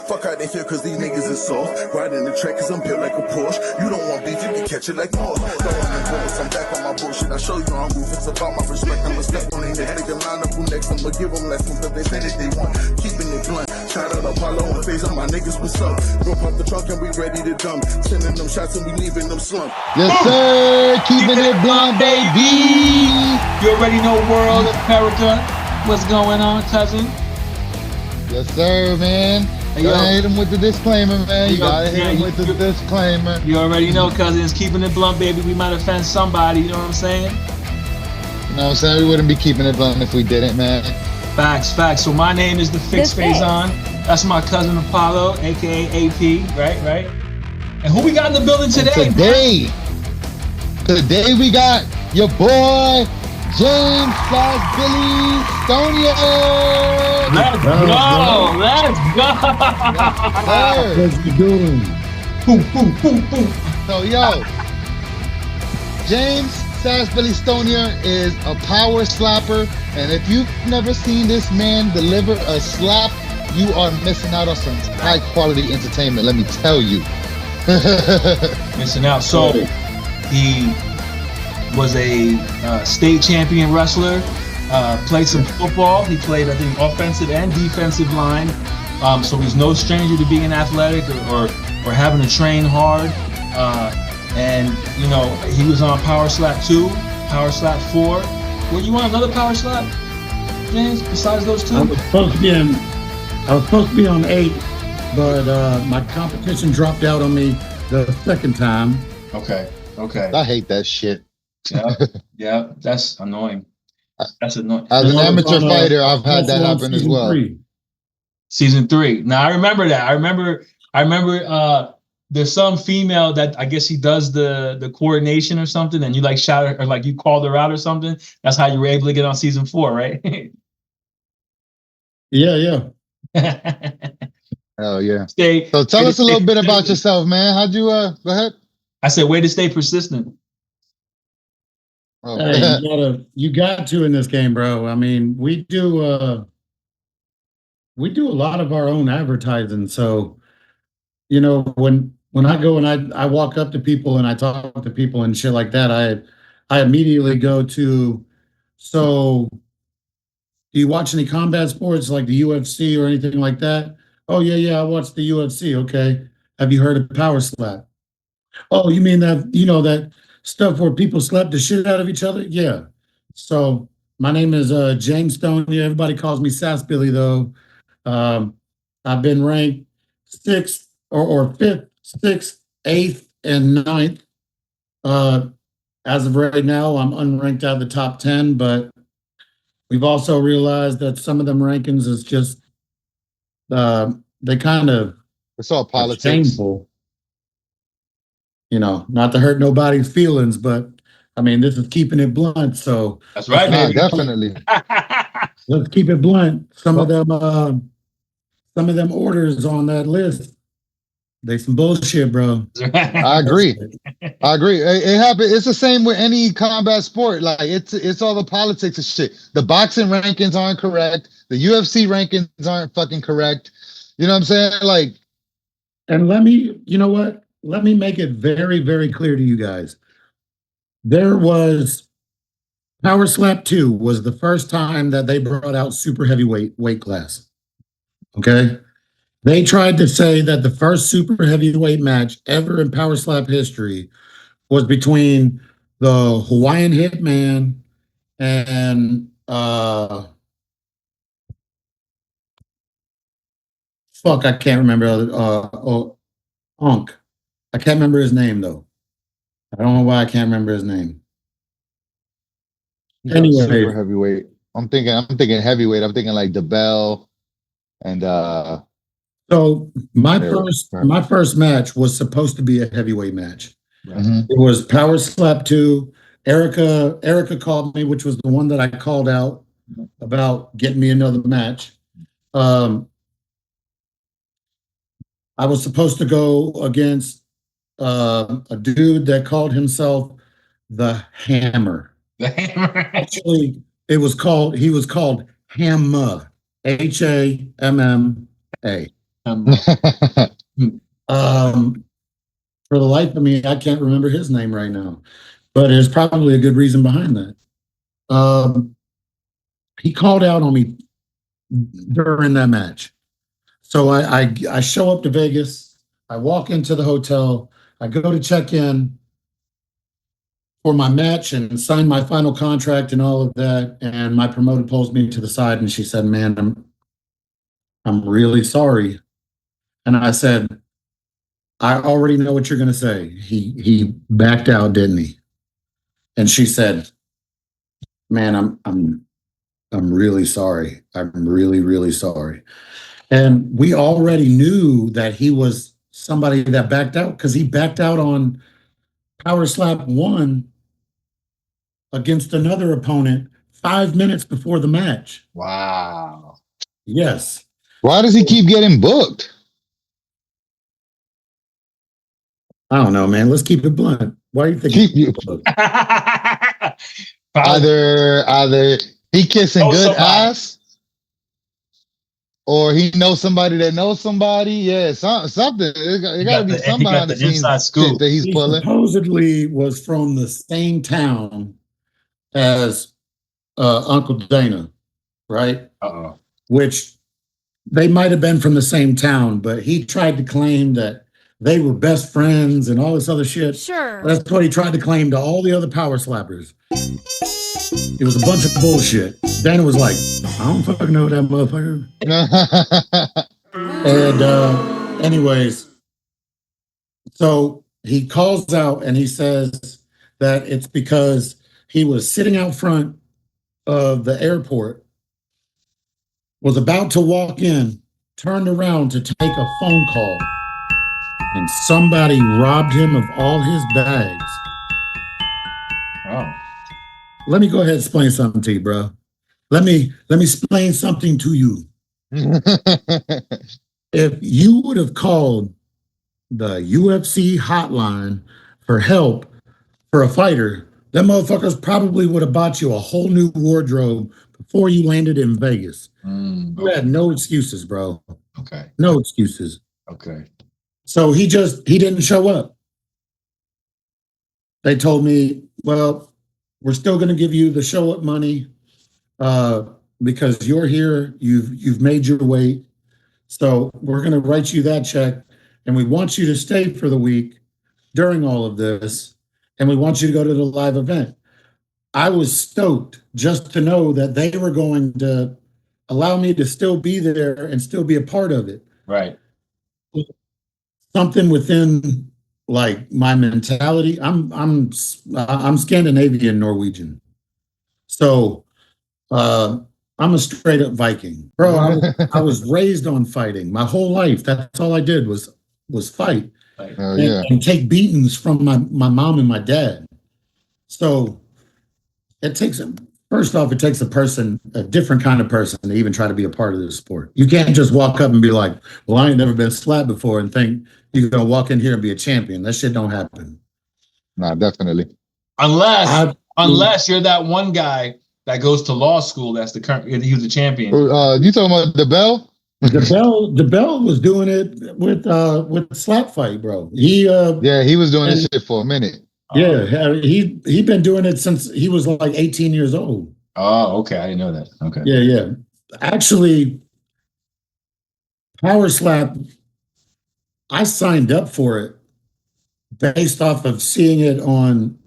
Fuck out of here, cause these niggas is soft. Riding the track, cause I'm built like a Porsche. You don't want beef, you can catch it like Moss. Don't want me bullets, I'm back on my bullshit. I show you I'm roof, it's about my respect. I'ma step on their neck, nigga line up who next. I'ma give them lessons, cause they say that they want. Keeping it blunt. Shout out Apollo and Phase on my niggas, what's up? Rope up the trunk and we ready to dump. Sending them shots and we leaving them slump. Yes, sir. Keeping it blunt, baby. You already know World of America. What's going on, cousin? Yes, sir, man. Hey, you gotta hit him with the disclaimer, man. You gotta hit him with the disclaimer. You already know, cousin. It's keeping it blunt, baby. We might offend somebody. You know what I'm saying? You know what I'm saying? We wouldn't be keeping it blunt if we didn't, man. Facts. So my name is the Fix Faison. That's my cousin Apollo, aka AP. Right. And who we got in the building today? Today we got your boy James Sassbilly Stonier. Let's go. What's you doing? Boom. So yo, James Sassbilly Stonier is a power slapper, and if you've never seen this man deliver a slap, you are missing out on some high quality entertainment, let me tell you. Missing out. So he was a state champion wrestler, played some football. He played, I think, offensive and defensive line. So he's no stranger to being athletic or having to train hard. And, you know, he was on PowerSlap 2, PowerSlap 4. Were you on another PowerSlap, James, besides those two? I was supposed to be on 8, but my competition dropped out on me the second time. Okay. I hate that shit. Yeah, that's annoying. That's annoying. As an amateur fighter, I've had that happen as well. Season 3. Now I remember that. I remember there's some female that I guess she does the coordination or something, and you like shout her, or like you called her out or something. That's how you were able to get on season 4, right? Yeah. Oh yeah. So tell us a little bit about yourself, man. How'd you go ahead? I said, way to stay persistent. Oh. Hey, you got to in this game, bro. I mean, we do a lot of our own advertising. So, you know, when I go and I walk up to people and I talk to people and shit like that, I immediately go to, so do you watch any combat sports like the UFC or anything like that? Oh yeah, I watch the UFC. Okay. Have you heard of PowerSlap? Oh, you mean that, you know, that stuff where people slap the shit out of each other? Yeah. So my name is James Stonier. Everybody calls me Sassbilly though. I've been ranked 6th or 5th, 6th, 8th, and 9th. As of right now, I'm unranked out of the top 10, but we've also realized that some of them rankings is just they kind of, it's all politics. Shameful. You know, not to hurt nobody's feelings, but I mean, this is keeping it blunt. So that's right, man. Definitely. Let's keep it blunt. Some of them orders on that list, they some bullshit, bro. I agree. It happens. It's the same with any combat sport. Like it's all the politics and shit. The boxing rankings aren't correct. The UFC rankings aren't fucking correct. You know what I'm saying? Like, and you know what? Let me make it very, very clear to you guys. There was PowerSlap 2 was the first time that they brought out super heavyweight weight class. Okay. They tried to say that the first super heavyweight match ever in PowerSlap history was between the Hawaiian Hitman and I can't remember Unk. I can't remember his name though. I don't know why I can't remember his name. Anyway, super heavyweight. I'm thinking heavyweight. I'm thinking like DeBell and so my first match was supposed to be a heavyweight match. Mm-hmm. It was PowerSlap 2. Erica called me, which was the one that I called out about getting me another match. I was supposed to go against a dude that called himself the Hammer. The Hammer. Actually, he was called Hamma, Hamma. Um, for the life of me, I can't remember his name right now, but there's probably a good reason behind that. He called out on me during that match. So I show up to Vegas. I walk into the hotel. I go to check in for my match and sign my final contract and all of that. And my promoter pulls me to the side and she said, "Man, I'm really sorry." And I said, "I already know what you're gonna say. He backed out, didn't he?" And she said, "Man, I'm really sorry. I'm really, really sorry." And we already knew that he was somebody that backed out because he backed out on PowerSlap 1 against another opponent 5 minutes before the match. Wow. Yes. Why does he keep getting booked? I don't know, man. Let's keep it blunt. Why do you think? Either he kissing good ass, or he knows somebody that knows somebody. Yeah, something. It got to be some behind the scenes shit that he's pulling. Supposedly was from the same town as Uncle Dana, right? Uh-oh. Which they might have been from the same town, but he tried to claim that they were best friends and all this other shit. Sure. That's what he tried to claim to all the other power slappers. It was a bunch of bullshit. Dana was like, "I don't fucking know that motherfucker." And anyways, so he calls out and he says that it's because he was sitting out front of the airport, was about to walk in, turned around to take a phone call, and somebody robbed him of all his bags. Oh. Let me go ahead and explain something to you, bro. Let me explain something to you. If you would have called the UFC hotline for help for a fighter, them motherfuckers probably would have bought you a whole new wardrobe before you landed in Vegas. You had no excuses, bro. Okay. No excuses. Okay. So he didn't show up. They told me, "Well, we're still going to give you the show up money because you're here. You've made your weight. So we're going to write you that check, and we want you to stay for the week during all of this, and we want you to go to the live event." I was stoked just to know that they were going to allow me to still be there and still be a part of it. Right. Something within like my mentality. I'm Scandinavian Norwegian, so I'm a straight up Viking, bro. I was raised on fighting my whole life. That's all I did was fight and take beatings from my mom and my dad. So it takes first off, it takes a different kind of person to even try to be a part of this sport. You can't just walk up and be like, "Well, I ain't never been slapped before," and think you're gonna walk in here and be a champion. That shit don't happen. Nah, definitely. Unless you're that one guy that goes to law school. That's the current. He was a champion. You talking about the Bell? The Bell was doing it with Slap Fight, bro. He was doing this shit for a minute. Yeah, he been doing it since he was like 18 years old. Oh, okay. I didn't know that. Okay. Yeah. Actually, PowerSlap, I signed up for it based off of seeing it on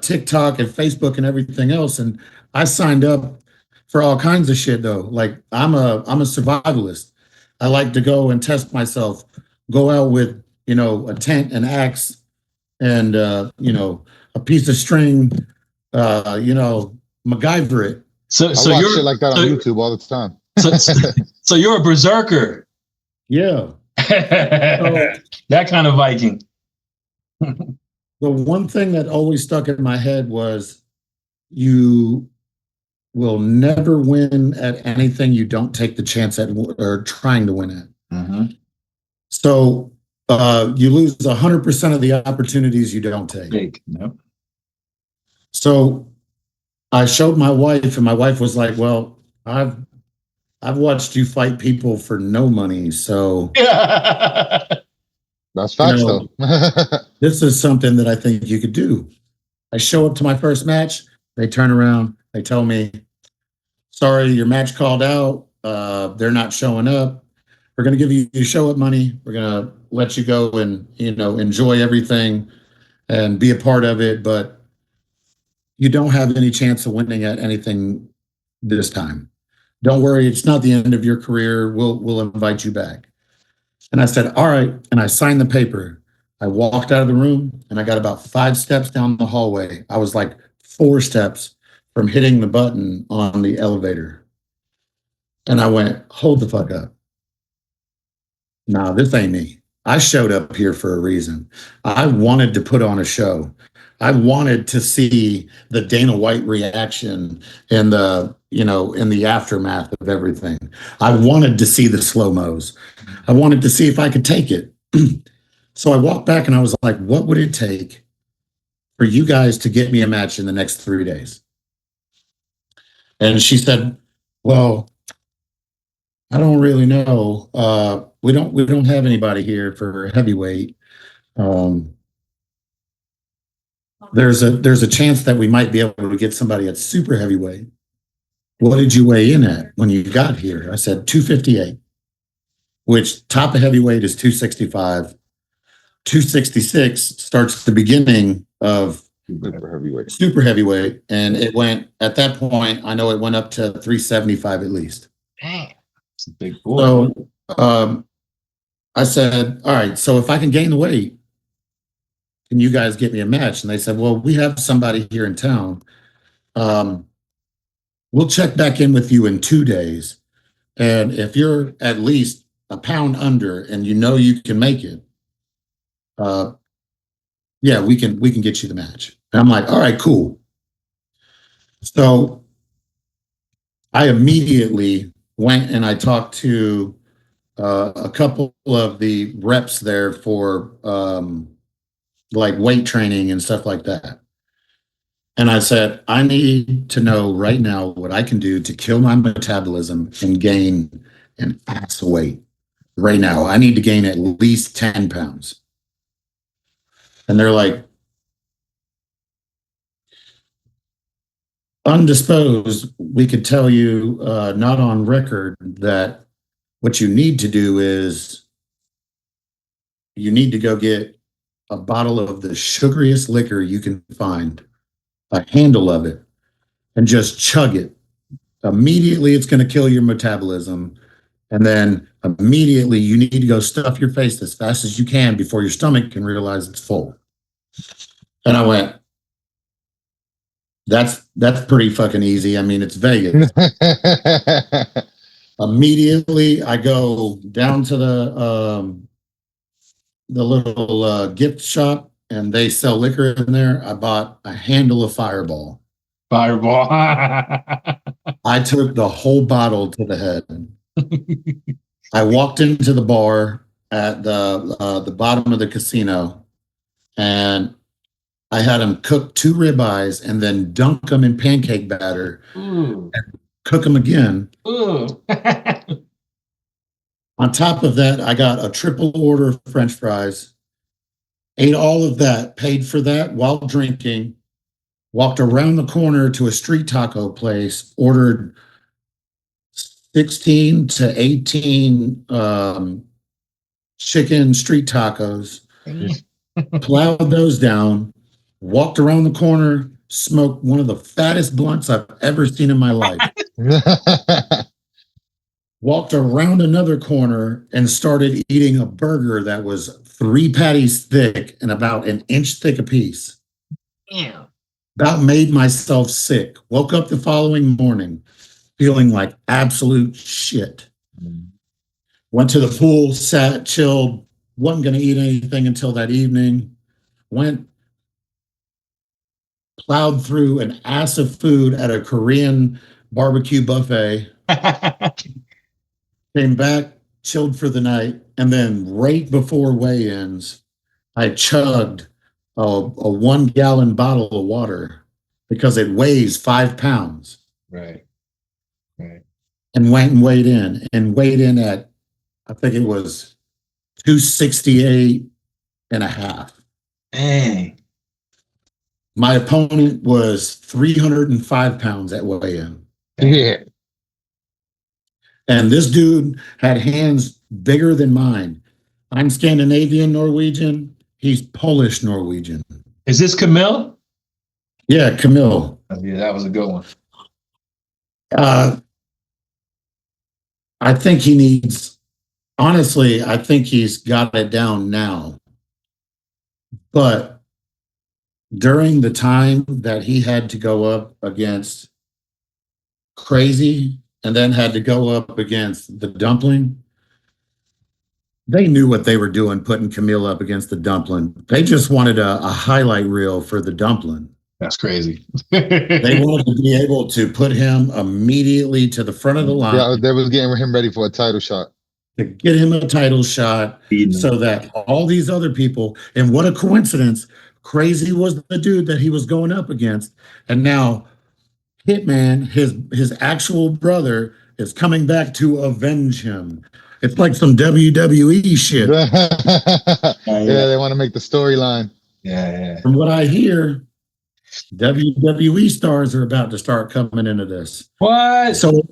TikTok and Facebook and everything else, and I signed up for all kinds of shit though. Like I'm a survivalist. I like to go and test myself. Go out with a tent, an axe, and a piece of string, MacGyver it. So I watch shit like that on YouTube all the time. So you're a berserker. Yeah. That kind of Viking. The one thing that always stuck in my head was you will never win at anything you don't take the chance at or trying to win at. Mm-hmm. So you lose 100% of the opportunities you don't take. Yep. So I showed my wife, and my wife was like, "Well, I've I've watched you fight people for no money, so That's facts, though. this is something that I think you could do. I show up to my first match, they turn around, they tell me, sorry, your match called out. They're not showing up. We're going to give you your show up money. We're going to let you go and, enjoy everything and be a part of it. But you don't have any chance of winning at anything this time. Don't worry. It's not the end of your career. We'll invite you back. And I said, all right. And I signed the paper. I walked out of the room and I got about 5 steps down the hallway. I was like 4 steps from hitting the button on the elevator. And I went, hold the fuck up. Nah, this ain't me. I showed up here for a reason. I wanted to put on a show. I wanted to see the Dana White reaction and in the aftermath of everything. I wanted to see the slow-mos. I wanted to see if I could take it. So I walked back and I was like, what would it take for you guys to get me a match in the next 3 days? And she said, well, I don't really know. We don't have anybody here for heavyweight. There's a chance that we might be able to get somebody at super heavyweight. What did you weigh in at when you got here? I said 258, which top of heavyweight is 265. 266 starts the beginning of super heavyweight, and it went at that point. I know it went up to 375 at least. Damn, it's a big boy. So I said, all right, so if I can gain the weight, can you guys get me a match? And they said, well, we have somebody here in town. We'll check back in with you in 2 days. And if you're at least a pound under and you can make it, yeah, we can get you the match. And I'm like, all right, cool. So I immediately went and I talked to a couple of the reps there for like weight training and stuff like that. And I said, I need to know right now what I can do to kill my metabolism and gain an ass of weight right now. I need to gain at least 10 pounds. And they're like, undisposed, we could tell you, not on record, that what you need to do is you need to go get a bottle of the sugariest liquor you can find, a handle of it, and just chug it. Immediately, it's going to kill your metabolism. And then immediately, you need to go stuff your face as fast as you can before your stomach can realize it's full. And I went, that's pretty fucking easy. I mean, it's Vegas. Immediately, I go down to the little gift shop, and they sell liquor in there. I bought a handle of Fireball. I took the whole bottle to the head. I walked into the bar at the bottom of the casino, and I had them cook 2 ribeyes and then dunk them in pancake batter and cook them again. On top of that, I got a triple order of French fries, ate all of that, paid for that while drinking, walked around the corner to a street taco place, ordered 16 to 18 chicken street tacos, plowed those down, walked around the corner, smoked one of the fattest blunts I've ever seen in my life. Walked around another corner and started eating a burger that was 3 patties thick and about an inch thick apiece. Damn. About made myself sick. Woke up the following morning feeling like absolute shit. Went to the pool, sat, chilled, wasn't going to eat anything until that evening. Went, plowed through an ass of food at a Korean barbecue buffet. Came back, chilled for the night, and then right before weigh-ins, I chugged a 1-gallon bottle of water because it weighs 5 pounds. Right. and went and weighed in at, I think it was 268 and a half. Dang. My opponent was 305 pounds at weigh-in. Yeah. And this dude had hands bigger than mine. I'm Scandinavian Norwegian. He's Polish Norwegian. Is this Camille? Yeah, Camille. Yeah, that was a good one. I think he needs, honestly, I think he's got it down now. But during the time that he had to go up against Crazy and then had to go up against the Dumpling, they knew what they were doing putting Camille up against the Dumpling. They just wanted a highlight reel for the Dumpling. That's crazy. They wanted to be able to put him immediately to the front of the line. Yeah, they was getting him ready for a title shot. To get him a title shot so that all these other people, and what a coincidence, Crazy was the dude that he was going up against. And now Hitman, his actual brother, is coming back to avenge him. It's like some WWE shit. Yeah, they want to make the storyline. Yeah. From what I hear, WWE stars are about to start coming into this. What? So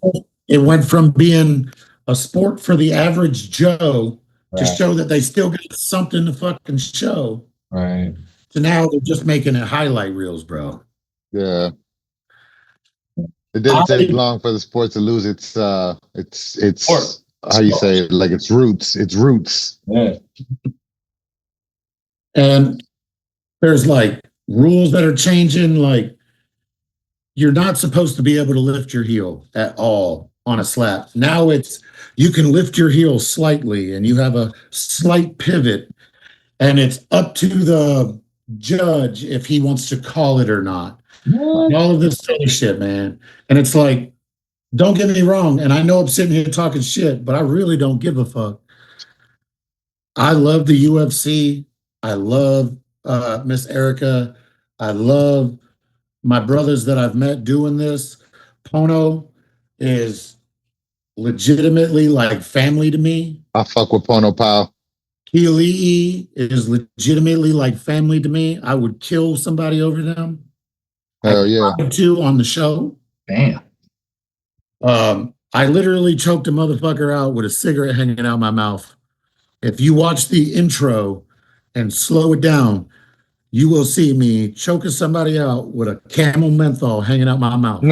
it went from being a sport for the average Joe to show that they still got something to fucking show. Right. So now they're just making it highlight reels, bro. Yeah. It didn't take long for the sport to lose its how you say it, like its roots. Its roots. Yeah. And there's like rules that are changing, like you're not supposed to be able to lift your heel at all on a slap. Now it's you can lift your heel slightly and you have a slight pivot, and it's up to the judge if he wants to call it or not. All of this silly shit, man. And it's like, don't get me wrong, and I know I'm sitting here talking shit, but I really don't give a fuck. I love the UFC. I love Miss Erica. I love my brothers that I've met doing this. Pono is legitimately like family to me. I fuck with Pono Pal. Keelii is legitimately like family to me. I would kill somebody over them. Hell yeah. I to on the show. Damn. I literally choked a motherfucker out with a cigarette hanging out my mouth. If you watch the intro and slow it down, you will see me choking somebody out with a Camel menthol hanging out my mouth.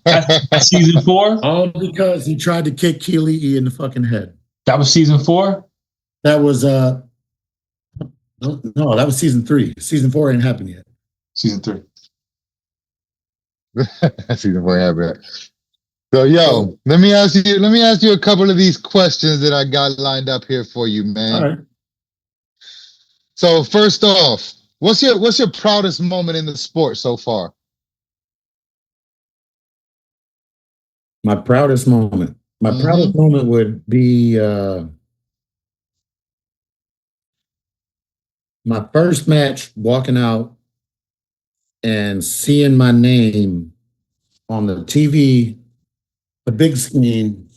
That's season 4? All because he tried to kick Keelii in the fucking head. That was season 4? That was no, that was season 3. Season 4 ain't happened yet. Season 3. Season 4 happened. So yo, let me ask you a couple of these questions that I got lined up here for you, man. All right. So first off, what's your proudest moment in the sport so far? My proudest moment. My proudest moment would be my first match, walking out and seeing my name on the TV, the big screen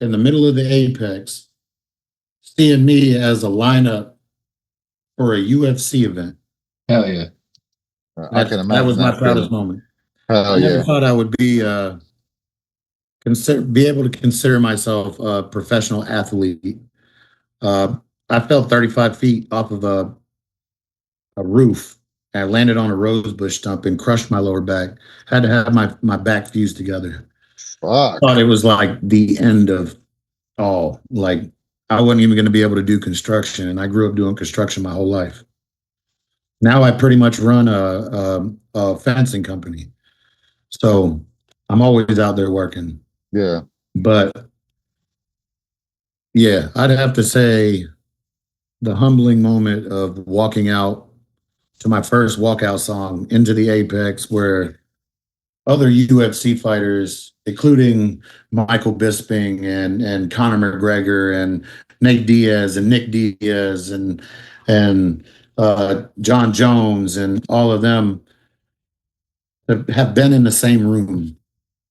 in the middle of the Apex, seeing me as a lineup for a UFC event. Hell yeah. I can imagine that was my proudest feeling. moment. Hell I never yeah. thought I would be be able to consider myself a professional athlete. I fell 35 feet off of a roof. I landed on a rosebush stump and crushed my lower back. Had to have my back fused together. Fuck. Thought it was like the end of all. Like I wasn't even going to be able to do construction, and I grew up doing construction my whole life. Now I pretty much run a fencing company, so I'm always out there working. Yeah. But yeah, I'd have to say the humbling moment of walking out to my first walkout song, Into the Apex, where other UFC fighters, including Michael Bisping and Conor McGregor and Nate Diaz and Nick Diaz and John Jones and all of them have been in the same room.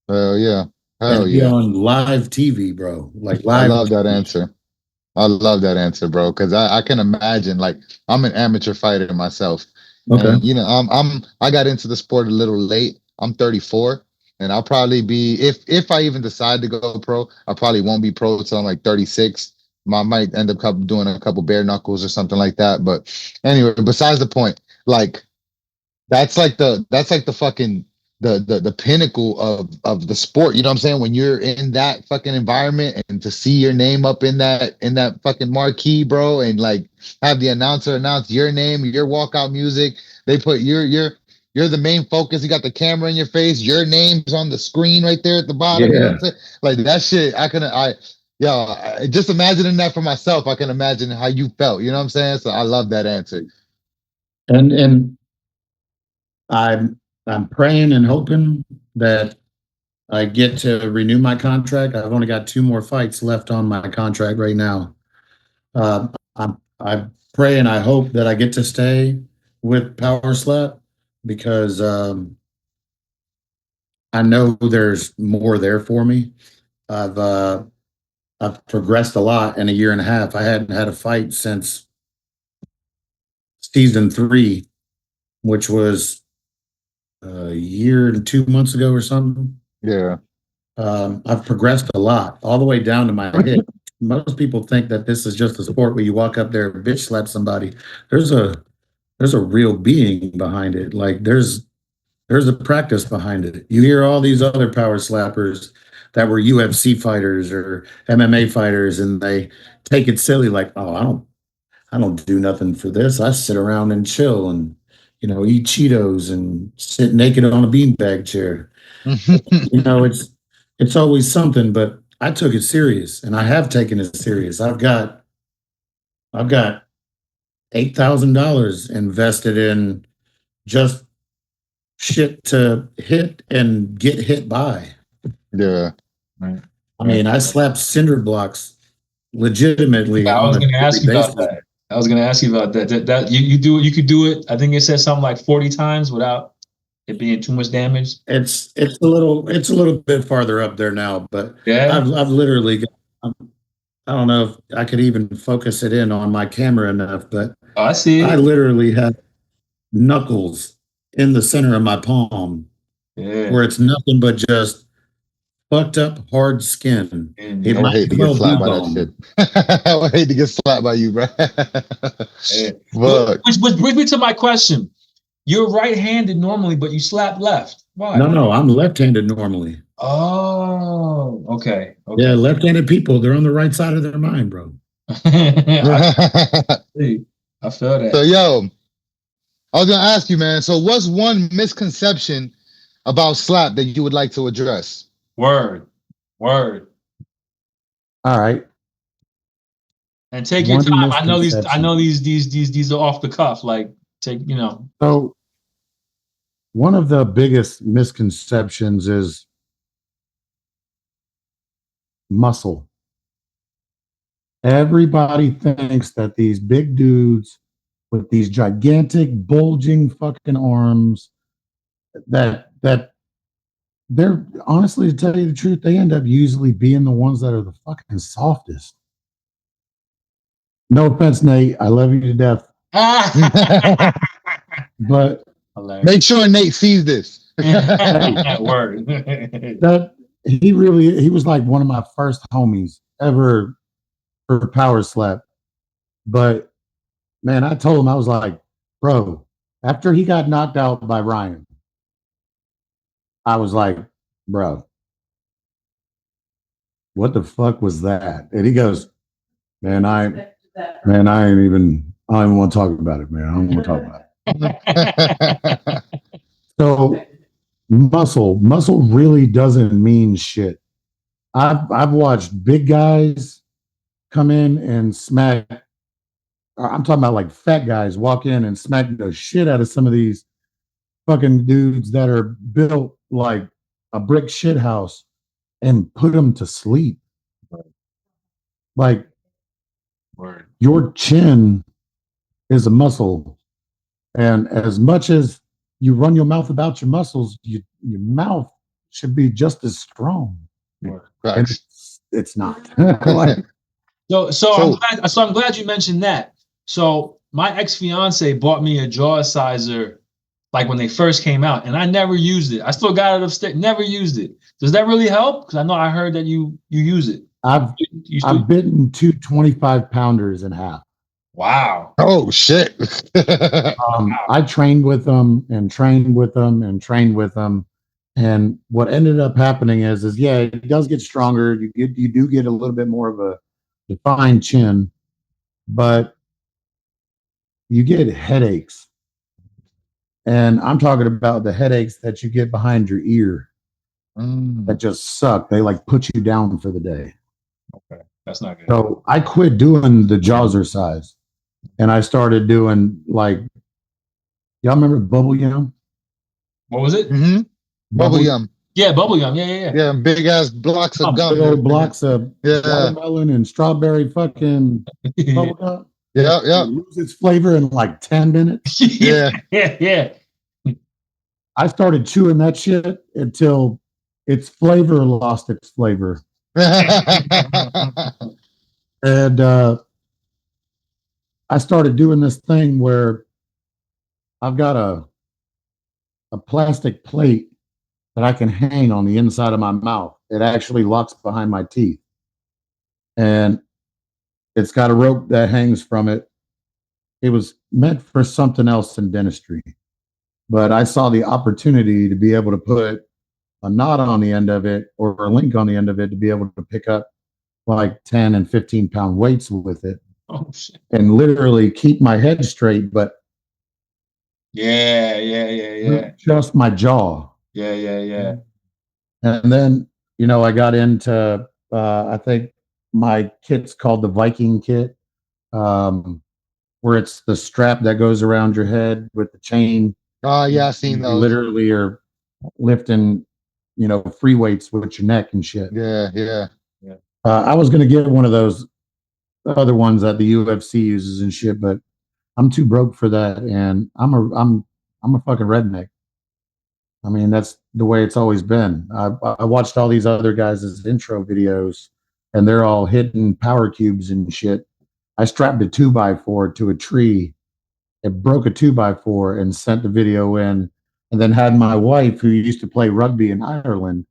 Hell yeah. Hell and be yeah. on live TV, bro. Like I live love that TV. answer. I love that answer, bro, because I can imagine, like, I'm an amateur fighter myself, Okay. and I got into the sport a little late. I'm 34, and I'll probably be, if I even decide to go pro, I probably won't be pro till I'm like 36. I might end up doing a couple bare knuckles or something like that. But anyway, besides the point, like that's like the fucking the pinnacle of the sport. You know what I'm saying? When you're in that fucking environment and to see your name up in that fucking marquee, bro, and like have the announcer announce your name, your walkout music. They put you're the main focus. You got the camera in your face. Your name's on the screen right there at the bottom. You know what Yeah. I'm saying? Like that shit. Just imagining that for myself. I can imagine how you felt. You know what I'm saying? So I love that answer. And I'm praying and hoping that I get to renew my contract. I've only got 2 more fights left on my contract right now. I pray and I hope that I get to stay with PowerSlap because I know there's more there for me. I've uh, I've progressed a lot in a year and a half. I hadn't had a fight since season 3, which was a year and 2 months ago or something. Yeah. I've progressed a lot, all the way down to my hip. Most people think that this is just a sport where you walk up there and bitch slap somebody. There's a there's a real being behind it. Like there's a practice behind it. You hear all these other power slappers that were UFC fighters or MMA fighters, and they take it silly, like, oh, I don't do nothing for this. I sit around and chill and eat Cheetos and sit naked on a beanbag chair. It's always something, but I took it serious and I have taken it serious. I've got $8,000 invested in just shit to hit and get hit by. Yeah. Right. I mean, I slap cinder blocks legitimately I on was a going to ask daily you about basis. that. I was going to ask you about that. That you could do it. I think it says something like 40 times without it being too much damage. It's a little bit farther up there now, but Yeah. I've literally got, I don't know if I could even focus it in on my camera enough, but Oh, I see I it. literally have knuckles in the center of my palm Yeah. where it's nothing but just fucked up hard skin. And It I would might hate to as get well be slapped by that shit. bone. I would hate to get slapped by you, bro. yeah. Fuck. Which brings me to my question. You're right-handed normally, but you slap left. No, Why? no, I'm left-handed normally. Oh, okay. Yeah, Okay. left-handed people, they're on the right side of their mind, bro. I So see. I feel that. yo, I was gonna ask you, man. So what's one misconception about slap that you would like to address? Word. Word. All right. And take your One time. I know these. I know misconception. these are off the cuff. Like take. So, one of the biggest misconceptions is muscle. Everybody thinks that these big dudes with these gigantic bulging fucking arms that they're honestly, to tell you the truth, they end up usually being the ones that are the fucking softest. No offense, Nate. I love you to death. But Make sure Nate sees this. hey, Word. that he was like one of my first homies ever for Power Slap. But man, I told him, I was like, bro, after he got knocked out by Ryan, I was like, bro, what the fuck was that? And he goes, man, I ain't even, I don't even want to talk about it, man. I don't want to talk about it. So muscle really doesn't mean shit. I've watched big guys come in and smack. I'm talking about like fat guys walk in and smack the shit out of some of these fucking dudes that are built like a brick shit house and put them to sleep. Like Word. your chin is a muscle, and as much as you run your mouth about your muscles, your mouth should be just as strong. And Facts. it's not. Like, I'm glad you mentioned that. So my ex-fiance bought me a jaw sizer like when they first came out, and I never used it. I still got it upstairs, never used it. Does that really help? Because I know I heard that you use it. You still, I've bitten two 25-pounders in half. wow. Oh shit. I trained with them and trained with them and trained with them. And what ended up happening is yeah, it does get stronger. You do get a little bit more of a defined chin, but you get headaches. And I'm talking about the headaches that you get behind your ear that just suck. They like put you down for the day. Okay, that's not good. So I quit doing the jaws size, and I started doing like, y'all remember bubble yum? What was it? Mm-hmm. Bubble yum. Yeah, bubble gum. Yeah. Yeah, big ass blocks of gum. Big old blocks of Yeah. watermelon and strawberry fucking bubble gum. Yeah. It loses its flavor in like 10 minutes. Yeah. Yeah. I started chewing that shit until its flavor lost its flavor. And I started doing this thing where I've got a plastic plate that I can hang on the inside of my mouth. It actually locks behind my teeth. And it's got a rope that hangs from it. It was meant for something else in dentistry, but I saw the opportunity to be able to put a knot on the end of it or a link on the end of it to be able to pick up like 10 and 15-pound weights with it. Oh shit. And literally keep my head straight, but Yeah. just my jaw. Yeah. And then, I got into, I think my kit's called the Viking kit, where it's the strap that goes around your head with the chain. Oh yeah, I seen You those. literally are lifting, free weights with your neck and shit. Yeah. I was going to get one of those other ones that the UFC uses and shit, but I'm too broke for that. And I'm a fucking redneck. I mean, that's the way it's always been. I watched all these other guys' intro videos, and they're all hitting power cubes and shit. I strapped a 2x4 to a tree. It broke a 2x4 and sent the video in, and then had my wife, who used to play rugby in Ireland,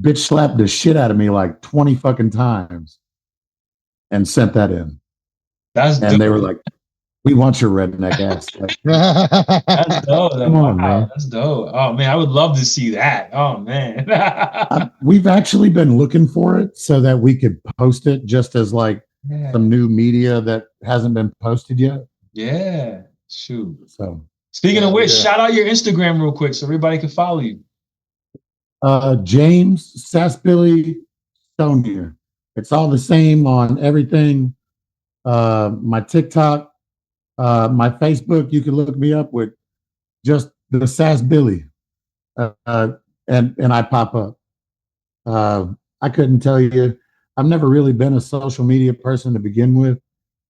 bitch slapped the shit out of me like 20 fucking times and sent that in. That's and dope. They were like, "We want your redneck ass." Like, that's dope. Come on, man. That's dope. Oh man, I would love to see that. Oh man. We've actually been looking for it so that we could post it just as like some new media that hasn't been posted yet. Yeah. Shoot. So speaking of which, shout out your Instagram real quick so everybody can follow you. James Sassbilly Stonier. It's all the same on everything. My TikTok, my Facebook, you can look me up with just the Sassbilly. And I pop up. I couldn't tell you. I've never really been a social media person to begin with.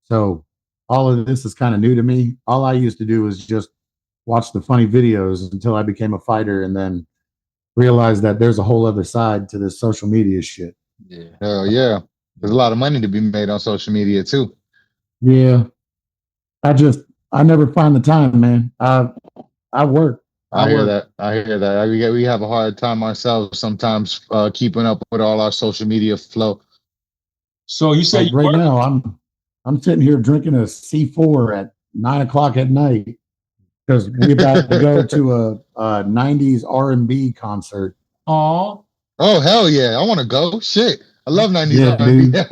So all of this is kind of new to me. All I used to do was just watch the funny videos until I became a fighter, and then realized that there's a whole other side to this social media shit. Yeah. Oh yeah. There's a lot of money to be made on social media too. Yeah. I never find the time, man. I work. I hear that. We have a hard time ourselves sometimes keeping up with all our social media flow. So you say like right now, I'm sitting here drinking a C4 at 9:00 at night because we about to go to a 90s R&B concert. Oh hell yeah! I want to go. Shit, I love 90s Yeah, R&B. dude.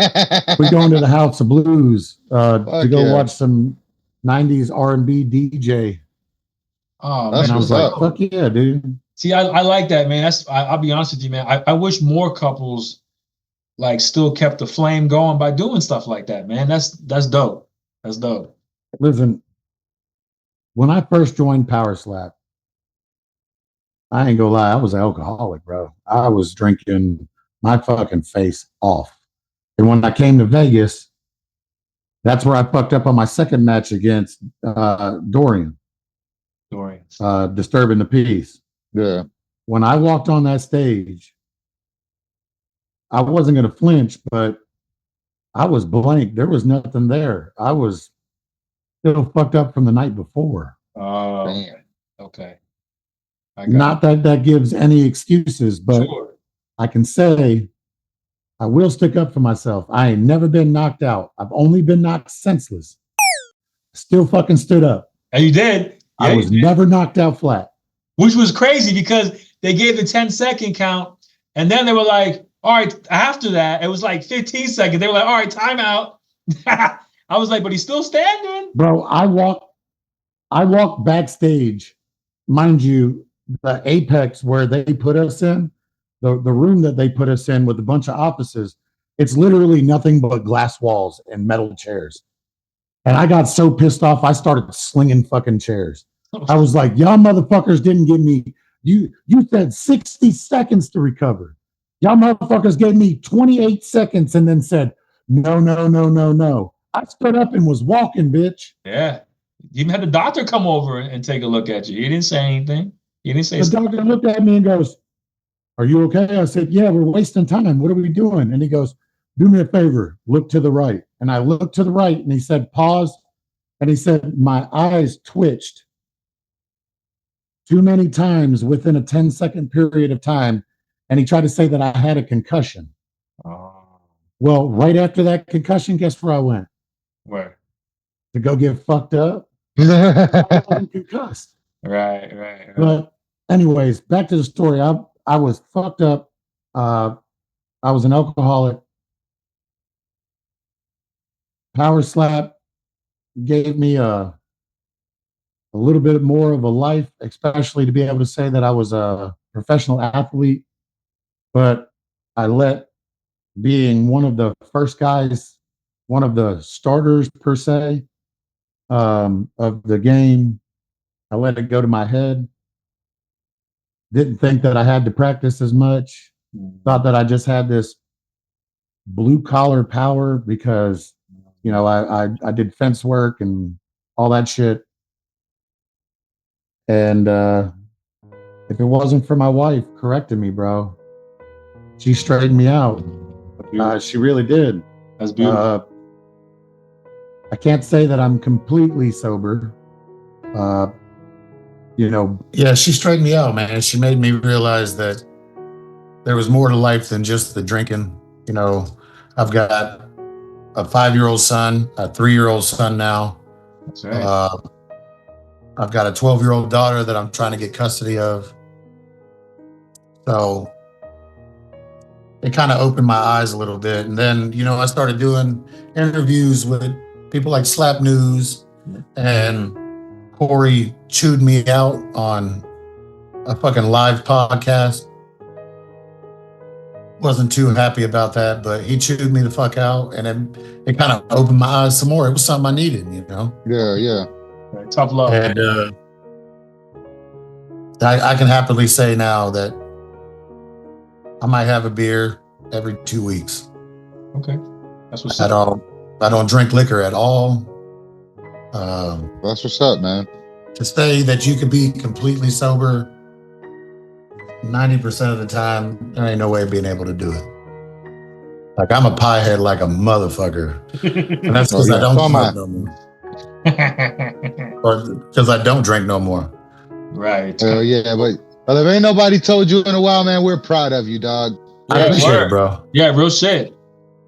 We're going to the House of Blues to go watch some 90s R&B DJ. Oh That's man, I was like, fuck yeah, dude. See, I like that, man. I'll be honest with you, man. I wish more couples like still kept the flame going by doing stuff like that, man. That's dope. That's dope. Listen, when I first joined PowerSlap, I ain't gonna lie, I was an alcoholic, bro. I was drinking my fucking face off. And when I came to Vegas, that's where I fucked up on my second match against Dorian. Disturbing the peace. Yeah. When I walked on that stage, I wasn't gonna flinch, but I was blank. There was nothing there. I was still fucked up from the night before. Oh, Damn. okay. Not that that gives any excuses, but Sure. I can say I will stick up for myself. I ain't never been knocked out. I've only been knocked senseless. Still fucking stood up. And you did. Yeah, I was never knocked out flat. Which was crazy because they gave the 10-second count, and then they were like, all right, after that, it was like 15 seconds. They were like, all right, timeout. I was like, but he's still standing. Bro, I walk backstage. Mind you, the apex where they put us in, the room that they put us in with a bunch of offices, it's literally nothing but glass walls and metal chairs. And I got so pissed off, I started slinging fucking chairs. I was like, y'all motherfuckers didn't give me, you said 60 seconds to recover. Y'all motherfuckers gave me 28 seconds and then said, no, no, no, no, no. I stood up and was walking, bitch. Yeah. You even had the doctor come over and take a look at you. He didn't say anything. He didn't say The doctor looked at me and goes, are you okay? I said, yeah, we're wasting time. What are we doing? And he goes, do me a favor, look to the right. And I looked to the right and he said, pause. And he said, my eyes twitched too many times within a 10-second period of time. And he tried to say that I had a concussion. Oh, Well, right after that concussion, guess where I went? where? To go get fucked up. I wasn't concussed. Right. But anyways, back to the story. I was fucked up. I was an alcoholic. PowerSlap gave me a little bit more of a life, especially to be able to say that I was a professional athlete. But I let being one of the first guys, one of the starters per se, of the game, I let it go to my head. Didn't think that I had to practice as much. Thought that I just had this blue collar power because, you know, I did fence work and all that shit. And if it wasn't for my wife correcting me, bro, she straightened me out. She really did. That's beautiful. I can't say that I'm completely sober. You know, yeah, she straightened me out, man. She made me realize that there was more to life than just the drinking. You know, I've got a 5-year-old son, a 3-year-old son now. That's right. I've got a 12-year-old daughter that I'm trying to get custody of. So it kind of opened my eyes a little bit. And then, you know, I started doing interviews with people like Slap News, and Corey chewed me out on a fucking live podcast. Wasn't too happy about that, but he chewed me the fuck out, and it kind of opened my eyes some more. It was something I needed, you know? Yeah. Right. Tough love. And I can happily say now that I might have a beer every 2 weeks. Okay. That's what's I up. don't drink liquor at all. That's what's up, man. To say that you could be completely sober 90% of the time, there ain't no way of being able to do it. Like, I'm a piehead like a motherfucker. And that's because I don't smoke no more. Or because I don't drink no more. Right. Yeah, but if ain't nobody told you in a while, man, we're proud of you, dog. I appreciate it, bro. Yeah, real shit.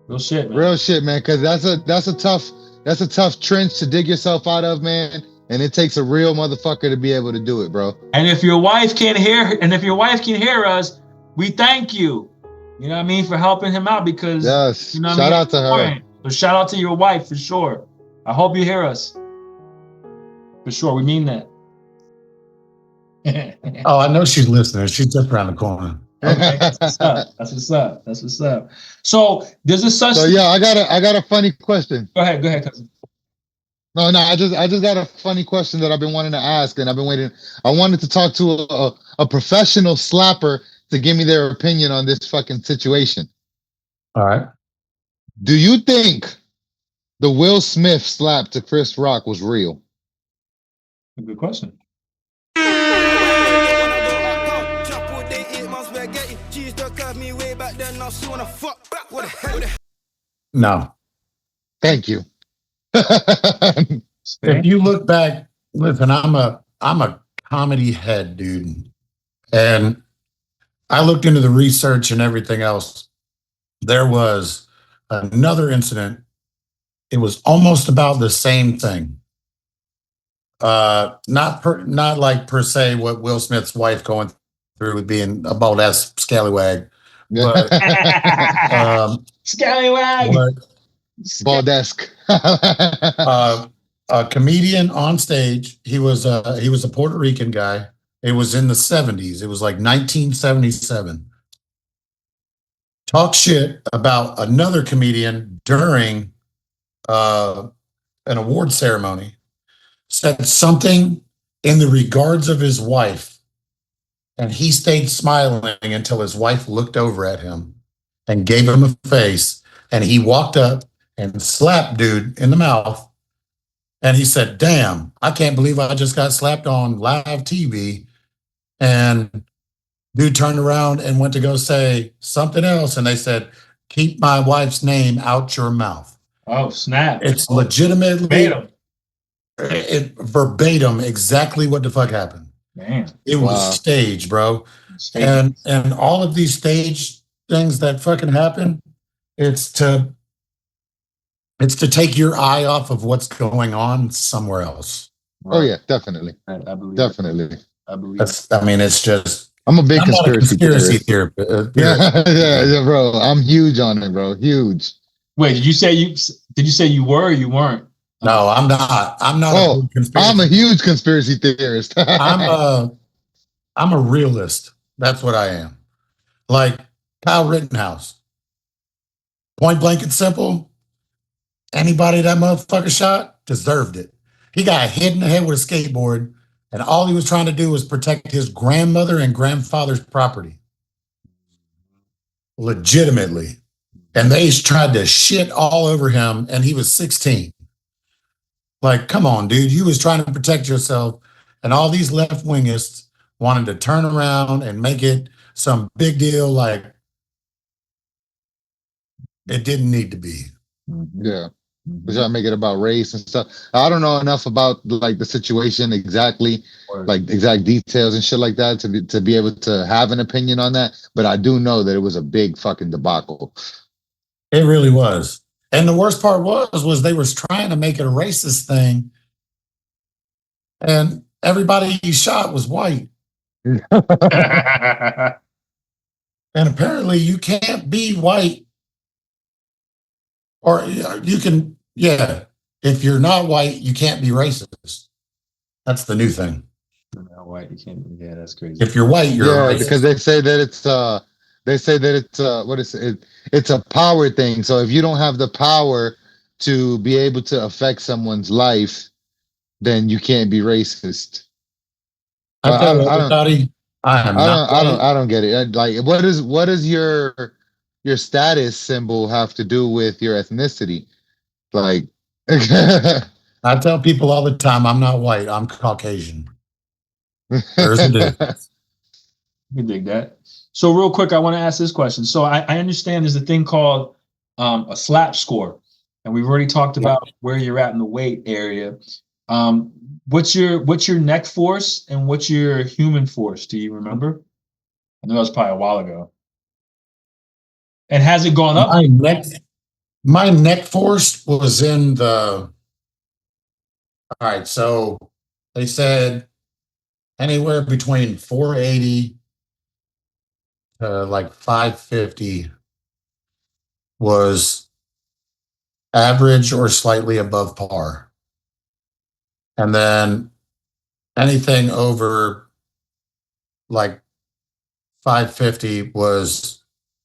Real shit, man. Real shit, man, because that's a tough trench to dig yourself out of, man. And it takes a real motherfucker to be able to do it, bro. And if your wife can hear us, we thank you. You know what I mean, for helping him out, because yes, you know shout out to her. So shout out to your wife for sure. I hope you hear us. For sure, we mean that. Oh, I know she's listening. She's just around the corner. Okay, that's what's up. That's what's up. That's what's up. So there's a such. So yeah, I got a funny question. Go ahead, cousin. No, I just got a funny question that I've been wanting to ask, and I've been waiting. I wanted to talk to a professional slapper to give me their opinion on this fucking situation. All right. Do you think the Will Smith slap to Chris Rock was real? Good question. Cheese stuck off me way back then, now she wanna fuck. No. Thank you. If you look back, listen, I'm a comedy head, dude. And I looked into the research and everything else. There was another incident. It was almost about the same thing. Not like per se what Will Smith's wife going through with being a bold ass scallywag, but Scallywag. what Baldesk. a comedian on stage. He was a Puerto Rican guy. It was in the 70s. It was like 1977. Talk shit about another comedian during an award ceremony. Said something in the regards of his wife, and he stayed smiling until his wife looked over at him and gave him a face, and he walked up and slapped dude in the mouth, and he said, "Damn, I can't believe I just got slapped on live TV." And dude turned around and went to go say something else, and they said, "Keep my wife's name out your mouth." Oh, snap. It's legitimately Verbatim. verbatim exactly what the fuck happened. Man. It was staged, bro. And all of these stage things that fucking happen, it's to take your eye off of what's going on somewhere else. Oh yeah, definitely. I believe definitely. I believe it's just I'm a big I'm not a conspiracy theorist. Yeah, bro. I'm huge on it, bro. Huge. Wait, did you say you were or you weren't? No, I'm not. I'm not Oh, a conspiracy. I'm a huge conspiracy theorist. I'm a realist. That's what I am. Like Kyle Rittenhouse. Point blank and simple. Anybody that motherfucker shot deserved it. He got hit in the head with a skateboard, and all he was trying to do was protect his grandmother and grandfather's property. Legitimately. And they tried to shit all over him, and he was 16. Like, come on, dude. You was trying to protect yourself, and all these left-wingists wanted to turn around and make it some big deal like it didn't need to be. Yeah. We're trying to make it about race and stuff. I don't know enough about like the situation exactly, like exact details and shit like that to be able to have an opinion on that. But I do know that it was a big fucking debacle. It really was. And the worst part was they was trying to make it a racist thing, and everybody he shot was white. And apparently you can't be white, or you can, yeah. If you're not white, you can't be racist. That's the new thing. If you're not white, you can't. Yeah, that's crazy. If you're white, you're racist. Because they say that it's what is it? It's a power thing. So if you don't have the power to be able to affect someone's life, then you can't be racist. I tell everybody, I don't get it. Like, what does your status symbol have to do with your ethnicity? Like, I tell people all the time, I'm not white, I'm Caucasian. There's a difference. You dig that. So real quick, I want to ask this question. So I understand there's a thing called a slap score, and we've already talked about where you're at in the weight area. What's your neck force and what's your human force? Do you remember? I know that was probably a while ago. And has it gone up? My neck force was in the. All right, so they said anywhere between 480 to like 550 was average or slightly above par. And then anything over like 550 was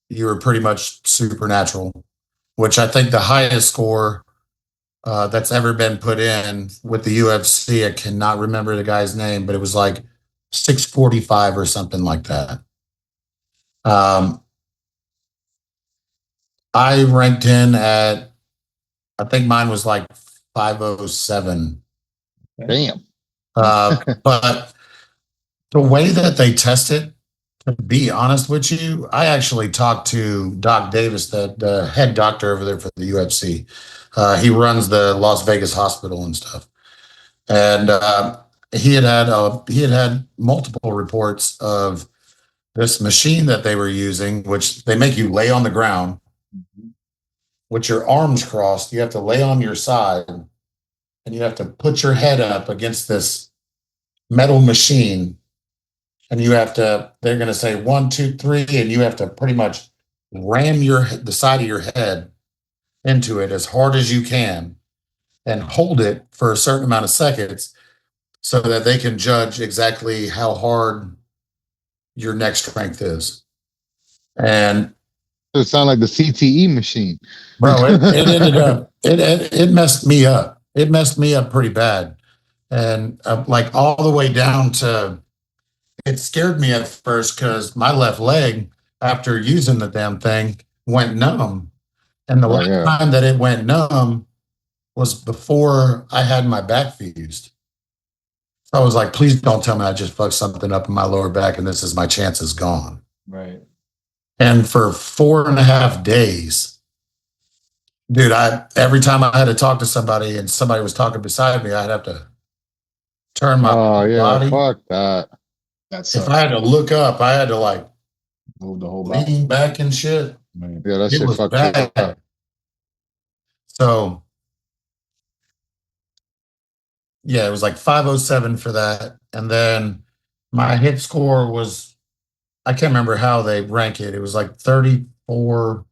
you were pretty much supernatural, which I think the highest score that's ever been put in with the UFC, I cannot remember the guy's name, but it was like 645 or something like that. I ranked in at, I think mine was like 507. damn. But the way that they test it To be honest with you, I actually talked to Doc Davis, the head doctor over there for the UFC. He runs the Las Vegas hospital and stuff, and he had had multiple reports of this machine that they were using, which they make you lay on the ground with your arms crossed. You have to lay on your side, and you have to put your head up against this metal machine, and they're going to say 1, 2, 3, and you have to pretty much ram the side of your head into it as hard as you can and hold it for a certain amount of seconds so that they can judge exactly how hard your neck strength is. And It sounds like the CTE machine. bro, it ended up, it messed me up. It messed me up pretty bad. And like all the way down to, it scared me at first because my left leg, after using the damn thing, went numb. And the last time that it went numb was before I had my back fused. So I was like, please don't tell me I just fucked something up in my lower back and this is my chances gone. Right. And for 4.5 days, dude, every time I had to talk to somebody and somebody was talking beside me, I'd have to turn my body. Fuck that. If I had to look up, I had to like move the whole body, lean back and shit. Yeah, that shit was bad. So yeah, it was like 507 for that. And then my hit score was, I can't remember how they rank it. It was like 340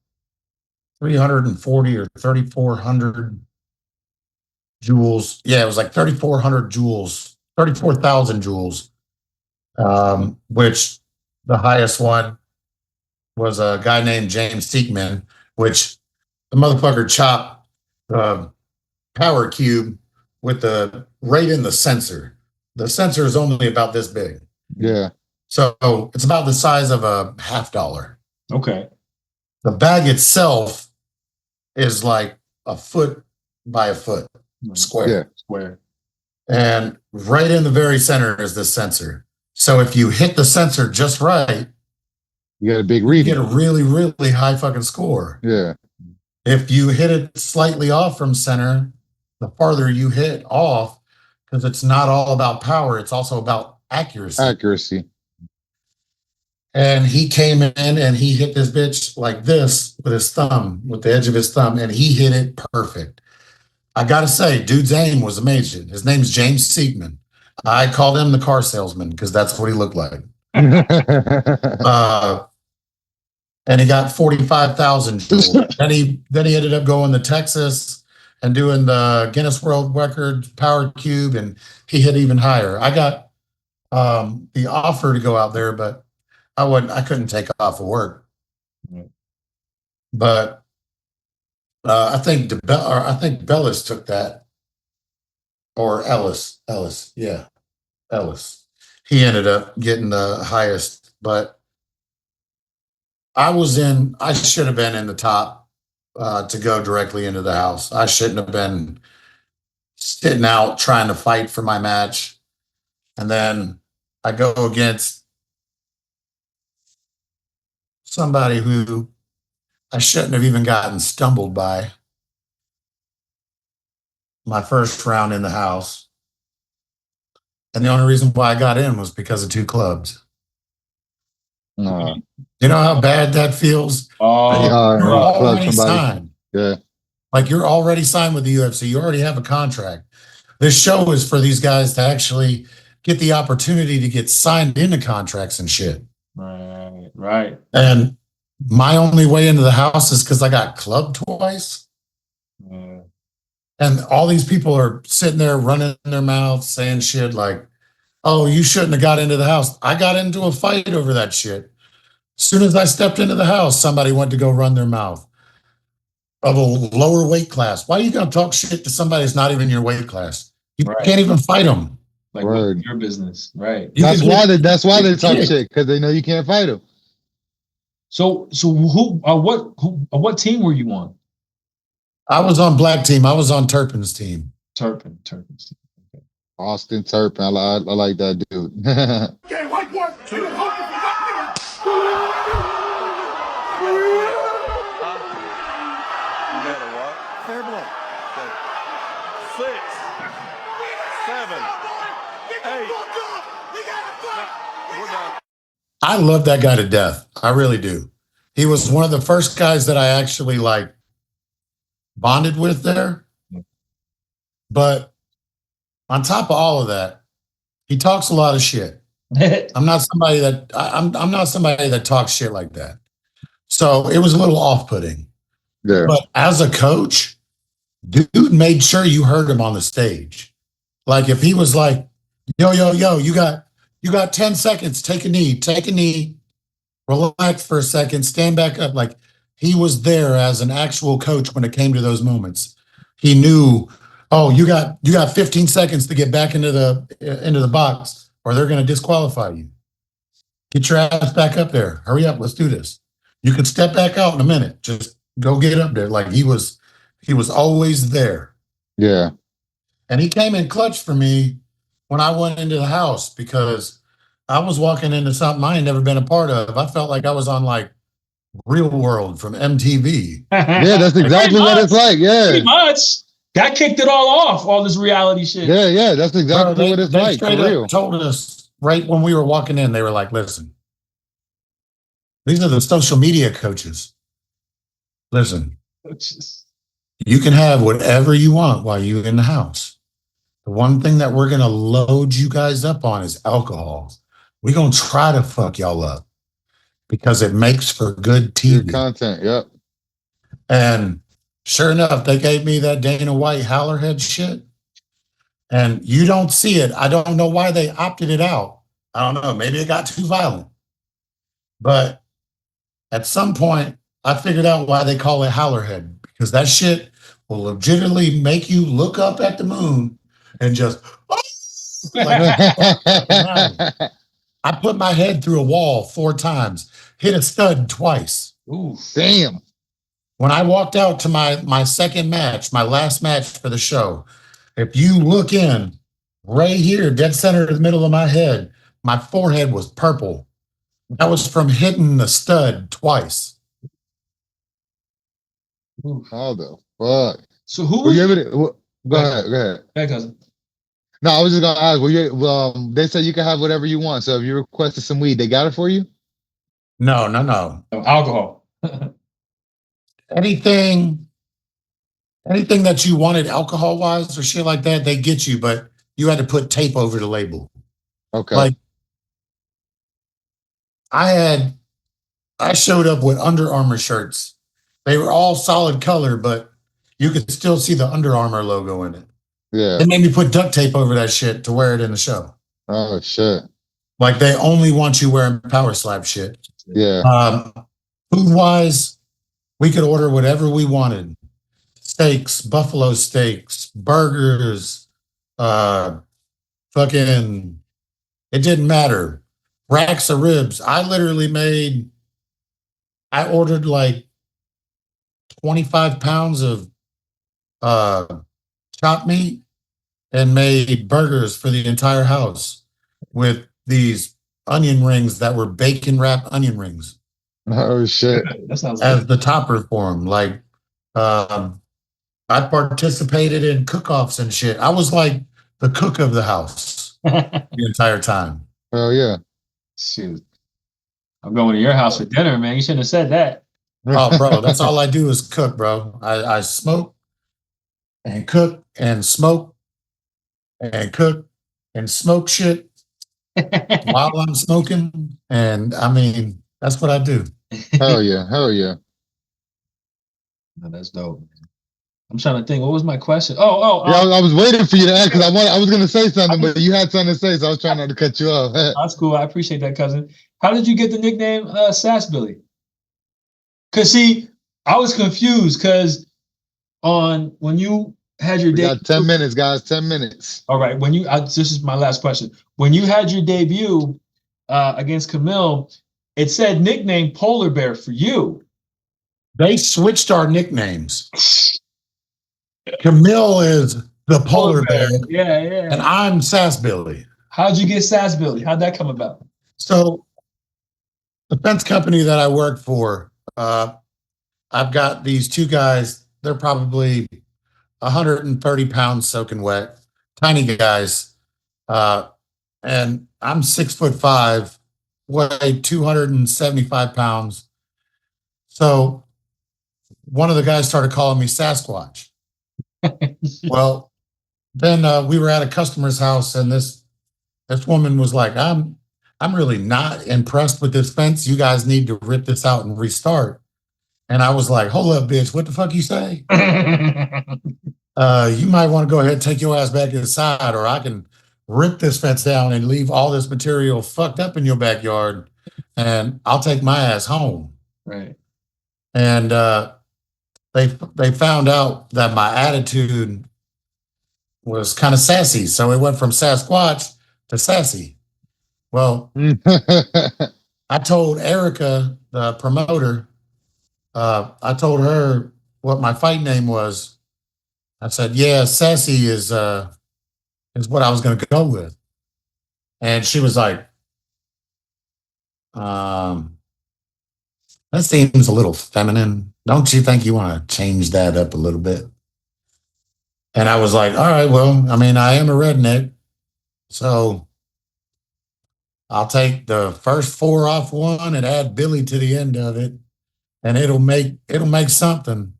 or 3,400 joules. Yeah, it was like 3,400 joules, 34,000 joules, which the highest one was a guy named James Siekman, which the motherfucker chopped the power cube with right in the sensor. The sensor is only about this big. Yeah. So it's about the size of a $50. Okay. The bag itself is like a foot by a foot square. Yeah. Square. And right in the very center is the sensor. So if you hit the sensor just right, you got a big reading. You get a really, really high fucking score. Yeah. If you hit it slightly off from center, the farther you hit off, because it's not all about power, it's also about accuracy. And he came in and he hit this bitch like this with his thumb, with the edge of his thumb, and he hit it perfect. I gotta say, dude's aim was amazing. His name's James Siekman. I called him the car salesman because that's what he looked like. And he got 45,000 joules. Then he ended up going to Texas and doing the Guinness World Record power cube, and he hit even higher. I got the offer to go out there, but I couldn't take off of work. But I think Bellis took that, or Ellis. Yeah, Ellis. He ended up getting the highest, but I should have been in the top to go directly into the house. I shouldn't have been sitting out trying to fight for my match. And then I go against somebody who I shouldn't have even gotten stumbled by my first round in the house. And the only reason why I got in was because of 2 clubs. You know how bad that feels? You're already signed. Yeah. Like you're already signed with the UFC. You already have a contract. This show is for these guys to actually get the opportunity to get signed into contracts and shit. Right. And my only way into the house is because I got clubbed twice. And all these people are sitting there running their mouths saying shit like, oh, you shouldn't have got into the house. I got into a fight over that shit. As soon as I stepped into the house, somebody went to go run their mouth of a lower weight class. Why are you going to talk shit to somebody that's not even your weight class? You can't even fight them. Like your business, right? That's why they talk shit, because they know you can't fight them. So what team were you on? I was on black team. I was on Turpin's team. Turpin's team. Okay. Austin Turpin. I like that dude. Fair play. 6, 7, 8. We're done. I love that guy to death. I really do. He was one of the first guys that I actually like bonded with there. But on top of all of that, he talks a lot of shit. I'm not somebody that talks shit like that. So it was a little off-putting. Yeah. But as a coach, dude made sure you heard him on the stage. Like if he was like, yo, you got 10 seconds, take a knee, relax for a second, stand back up. Like he was there as an actual coach when it came to those moments. He knew, oh, you got 15 seconds to get back into the box or they're going to disqualify you. Get your ass back up there. Hurry up, let's do this. You can step back out in a minute. Just go get up there. Like he was always there. Yeah. And he came in clutch for me when I went into the house because I was walking into something I ain't never been a part of. I felt like I was on like Real World from MTV. Yeah, that's exactly what it's like. Yeah. Pretty much. That kicked it all off, all this reality shit. Yeah, that's exactly what it's like. Straight For real. up told us right when we were walking in, they were like, listen, these are the social media coaches. Listen, you can have whatever you want while you're in the house. The one thing that we're going to load you guys up on is alcohol. We're going to try to fuck y'all up because it makes for good TV. Good content, yep. And sure enough, they gave me that Dana White Hallerhead shit. And you don't see it. I don't know why they opted it out. I don't know. Maybe it got too violent. But at some point, I figured out why they call it Hallerhead. Because that shit will legitimately make you look up at the moon and just... I put my head through a wall 4 times, hit a stud twice. Ooh, damn. When I walked out to my second match, my last match for the show, if you look in right here, dead center in the middle of my head, my forehead was purple. That was from hitting the stud twice. How the fuck? So who was you? Go ahead. Hey, cousin. No, I was just gonna ask. They said you can have whatever you want. So if you requested some weed, they got it for you? No. Alcohol. Anything that you wanted alcohol wise or shit like that, they get you, but you had to put tape over the label. Okay. Like I showed up with Under Armour shirts. They were all solid color, but you could still see the Under Armour logo in it. Yeah. They made me put duct tape over that shit to wear it in the show. Oh shit. Like they only want you wearing PowerSlap shit. Yeah. Food wise, we could order whatever we wanted. Steaks, buffalo steaks, burgers, fucking, it didn't matter. Racks of ribs. I ordered like 25 pounds of chopped meat and made burgers for the entire house with these onion rings that were bacon wrapped onion rings. Oh shit. That sounds as good. the topper for them. Like I participated in cook-offs and shit. I was like the cook of the house the entire time. Oh yeah. Shoot. I'm going to your house for dinner, man. You shouldn't have said that. Oh, bro, that's all I do is cook, bro. I smoke and cook and smoke and cook and smoke shit while I'm smoking. And I mean, that's what I do. Hell yeah. No, that's dope. I'm trying to think. What was my question? Oh. Yeah, I was waiting for you to ask because I was gonna say something, but you had something to say, so I was trying not to cut you off. That's cool. I appreciate that, cousin. How did you get the nickname Sassbilly? Because see, I was confused because when you had your We debut, got 10 minutes, guys. 10 minutes. all right. This is my last question. When you had your debut against Camille, it said nickname Polar Bear for you. They switched our nicknames. Camille is the polar bear. Yeah. And I'm Sassbilly. How'd you get Sassbilly? How'd that come about? So The fence company that I work for, I've got these two guys. They're probably 130 pounds soaking wet, tiny guys. And I'm 6'5", weigh 275 pounds. So one of the guys started calling me Sasquatch. Well, then we were at a customer's house, and this woman was like, I'm really not impressed with this fence. You guys need to rip this out and restart. And I was like, hold up, bitch, what the fuck you say? You might want to go ahead and take your ass back inside, or I can rip this fence down and leave all this material fucked up in your backyard, and I'll take my ass home. Right. And they found out that my attitude was kind of sassy, so it went from Sasquatch to sassy. Well, I told Erica, the promoter, I told her what my fight name was. I said, yeah, sassy is what I was going to go with. And she was like, that seems a little feminine. Don't you think you want to change that up a little bit? And I was like, all right, well, I mean, I am a redneck, so I'll take the first 4 off one and add Billy to the end of it, and it'll make something.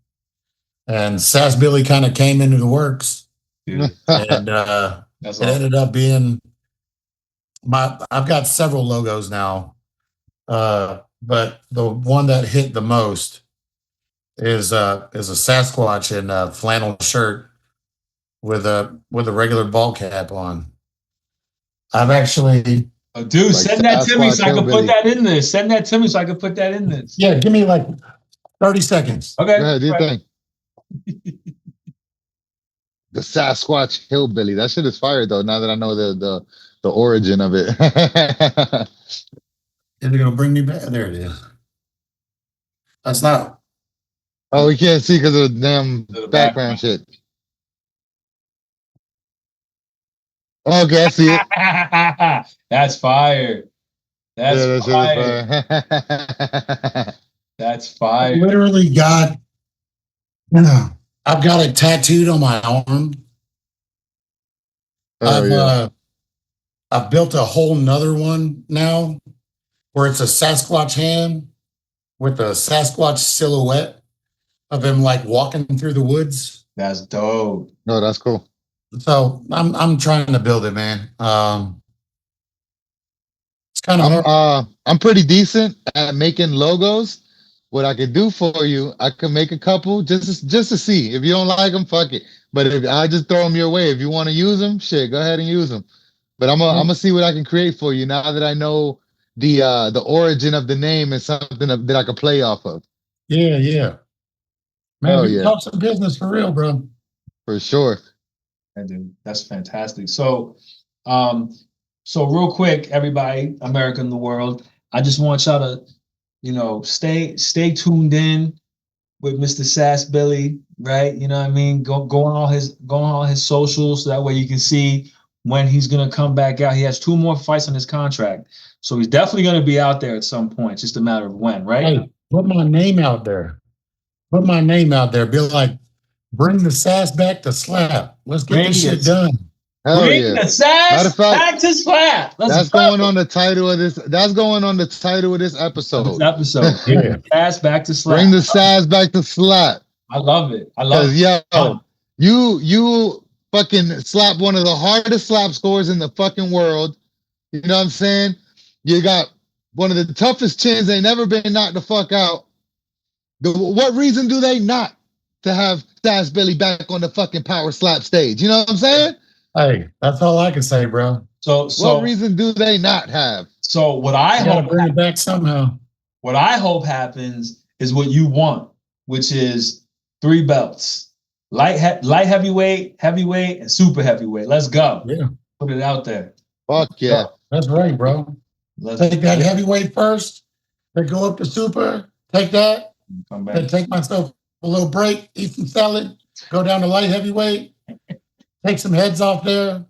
And Sassbilly kind of came into the works, Dude. and That's it awesome. ended up being I've got several logos now, but the one that hit the most is a Sasquatch in a flannel shirt with a regular ball cap on. I've actually, Oh, dude, Like send that to me Sasquatch so I can hillbilly. put that in there. Send that to me so I can put that in this. yeah, give me like 30 seconds. Okay. Go ahead, do your right. thing. The Sasquatch hillbilly. That shit is fire though. Now that I know the origin of it. Is it gonna bring me back? There it is. That's not. Oh, we can't see because of the damn The background shit. Okay, I see it. That's fire. That's Yeah, that fire. shit is fire. That's I fire. literally got. I've got it tattooed on my arm. Oh yeah. I've built a whole nother one now, where it's a Sasquatch hand with a Sasquatch silhouette of him like walking through the woods. That's dope. No, that's cool. So I'm trying to build it, man. It's kind of hard. I'm pretty decent at making logos. What I could do for you, I could make a couple just to see. If you don't like them, fuck it. But if I just throw them your way, if you want to use them, shit, go ahead and use them. But I'm gonna see what I can create for you now that I know the origin of the name is something that I could play off of. Yeah. Man, Oh we can yeah, talk some business for real, bro. for sure. I do. That's fantastic. So, so real quick, everybody, America and the world, I just want y'all to, stay tuned in with Mr. Sassbilly, right? You know what I mean? Go on all his socials so that way you can see when he's gonna come back out. He has 2 more fights on his contract, so he's definitely gonna be out there at some point. It's just a matter of when, right? Hey, put my name out there. Put my name out there. Be like, bring the Sass back to slap. Let's get this shit done. Hell Bring yeah. the Sass Matter of fact, back to slap. That's going on the title of this. That's going on the title of this episode. Bring the Sass back to slap. Bring the Sass back to slap. I love it. I love it. it. You fucking slap one of the hardest slap scores in the fucking world. You know what I'm saying? You got one of the toughest chins they never been knocked the fuck out. What reason do they not to have Sassbilly back on the fucking PowerSlap stage? You know what I'm saying? Hey, that's all I can say, bro. So what reason do they not have? So what I hope bring it back somehow. What I hope happens is what you want, which is 3 belts: light heavyweight, heavyweight, and super heavyweight. Let's go. Yeah, put it out there. Fuck yeah, that's right, bro. Take that heavyweight first. Then go up to super. Take that. Come back. Then take myself a little break. Eat some salad. Go down to light heavyweight. Take some heads off there.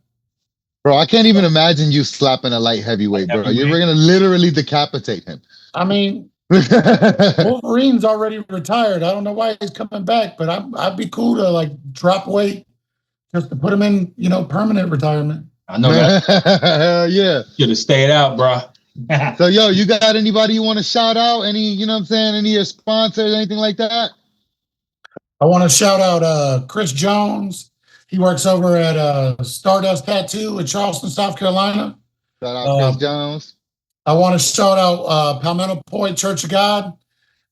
Bro, I can't even imagine you slapping a light heavyweight, bro. You're gonna literally decapitate him. I mean, Wolverine's already retired. I don't know why he's coming back, but I'd be cool to like drop weight just to put him in, permanent retirement. I know that. Hell yeah. Should have stayed out, bro. So, yo, you got anybody you want to shout out? Any, you know what I'm saying? Any of your sponsors, anything like that? I want to shout out Chris Jones. He works over at Stardust Tattoo in Charleston, South Carolina. Shout out Chris Jones. I want to shout out Palmetto Point Church of God.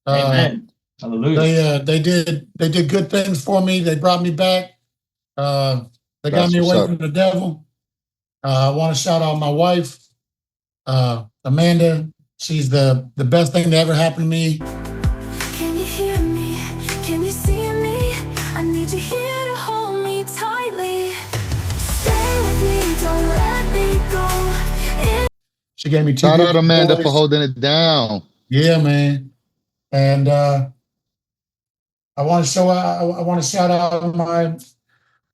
Amen. Hallelujah. They did good things for me. They brought me back. They got me away from the devil. I want to shout out my wife, Amanda. She's the best thing that ever happened to me. Can you hear me? Can you see me? I need you here to hold me tightly. Stay with me, don't let me go. She gave me 2 Shout out Amanda boys. for holding it down. Yeah, man. And I want to shout out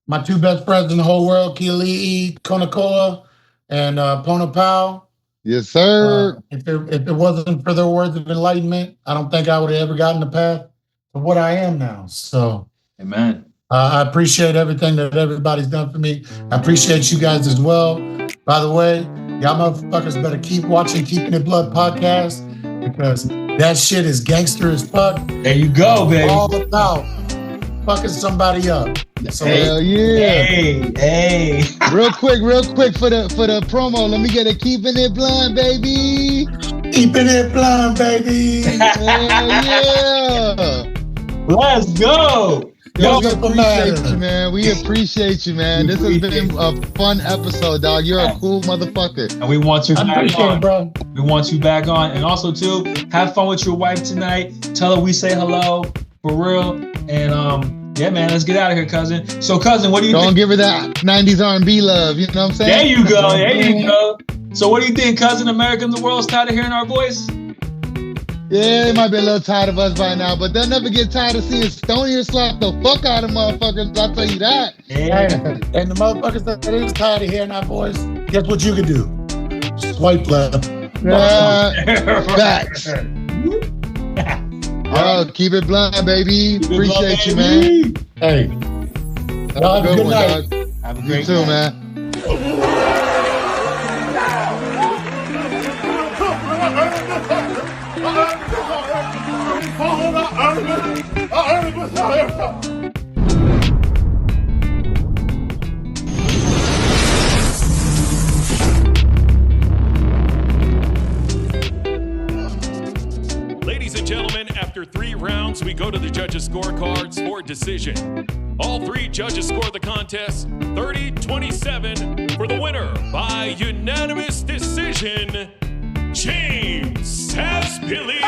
my 2 best friends in the whole world, Kiali'i, Konakoa, and Pono Pau. Yes, sir. If it wasn't for their words of enlightenment, I don't think I would have ever gotten the path to what I am now. So, amen. I appreciate everything that everybody's done for me. I appreciate you guys as well. By the way, y'all motherfuckers better keep watching Keeping It Blood podcast because that shit is gangster as fuck. There you go, baby. All about fucking somebody up. So, hell yeah. Hey. Real quick for the promo. Let me get a Keeping It Blind, baby. Keeping It Blind, baby. Hell yeah. Let's go. Yo, we appreciate you, man. We appreciate you, man. This has been a fun episode, dog. You're a cool motherfucker. And we want you back on. Bro. We want you back on. And also, too, have fun with your wife tonight. Tell her we say hello for real. And yeah, man, let's get out of here, cousin. So, cousin, what do you think? Don't give her that 90s R&B love. You know what I'm saying? There you go. There you go. So, what do you think, cousin? America and the world's tired of hearing our voice? Yeah, they might be a little tired of us by now, but they'll never get tired of seeing Stonier slap the fuck out of motherfuckers. I'll tell you that. Yeah. And the motherfuckers that is tired of hearing our voice, guess what you can do? Swipe left. Facts. Yo, keep it blind, baby. Appreciate you, man. Hey. Have a good one, night. dog. Have a You great too, night. man. Ladies and gentlemen, after 3 rounds, we go to the judges' scorecards for decision. All 3 judges score the contest 30-27 for the winner by unanimous decision, James Sassbilly.